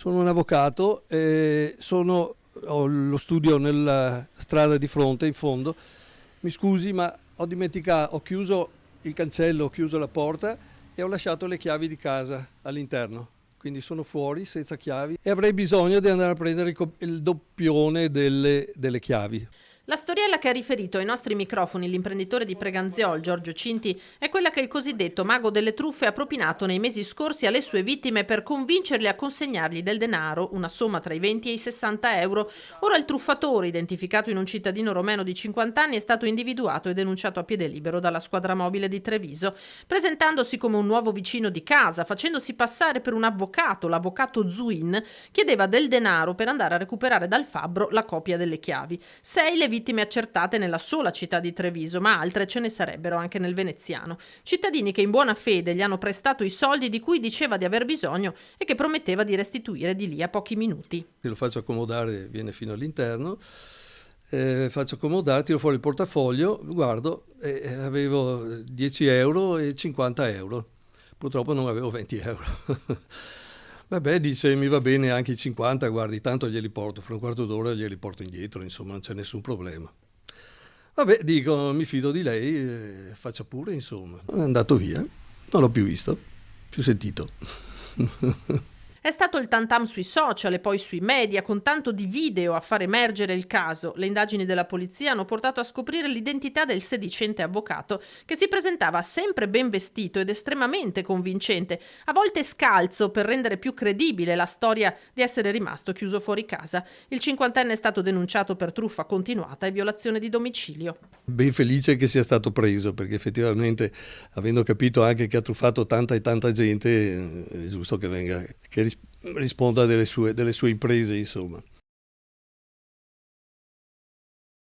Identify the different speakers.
Speaker 1: Sono un avvocato, ho lo studio nella strada di fronte, in fondo. Mi scusi, ma ho chiuso il cancello, ho chiuso la porta e ho lasciato le chiavi di casa all'interno. Quindi sono fuori senza chiavi e avrei bisogno di andare a prendere il doppione delle chiavi.
Speaker 2: La storiella che ha riferito ai nostri microfoni l'imprenditore di Preganziol, Giorgio Cinti, è quella che il cosiddetto mago delle truffe ha propinato nei mesi scorsi alle sue vittime per convincerle a consegnargli del denaro, una somma tra i 20 e i 60 euro. Ora il truffatore, identificato in un cittadino romeno di 50 anni, è stato individuato e denunciato a piede libero dalla squadra mobile di Treviso. Presentandosi come un nuovo vicino di casa, facendosi passare per un avvocato, l'avvocato Zuin, chiedeva del denaro per andare a recuperare dal fabbro la copia delle chiavi. 6 le vittime accertate nella sola città di Treviso, ma altre ce ne sarebbero anche nel veneziano. Cittadini che in buona fede gli hanno prestato i soldi di cui diceva di aver bisogno e che prometteva di restituire di lì a pochi minuti.
Speaker 1: Lo faccio accomodare, viene fino all'interno, faccio accomodare, tiro fuori il portafoglio, guardo, avevo 10 euro e 50 euro. Purtroppo non avevo 20 euro. Vabbè, dice, mi va bene anche i 50, guardi, tanto glieli porto, fra un quarto d'ora glieli porto indietro, insomma, non c'è nessun problema. Vabbè, dico, mi fido di lei, faccia pure, insomma. È andato via, non l'ho più visto, più sentito.
Speaker 2: È stato il tantam sui social e poi sui media, con tanto di video a far emergere il caso. Le indagini della polizia hanno portato a scoprire l'identità del sedicente avvocato, che si presentava sempre ben vestito ed estremamente convincente, a volte scalzo per rendere più credibile la storia di essere rimasto chiuso fuori casa. Il cinquantenne è stato denunciato per truffa continuata e violazione di domicilio.
Speaker 1: Ben felice che sia stato preso, perché effettivamente, avendo capito anche che ha truffato tanta e tanta gente, è giusto che venga, che risponda delle sue imprese, insomma.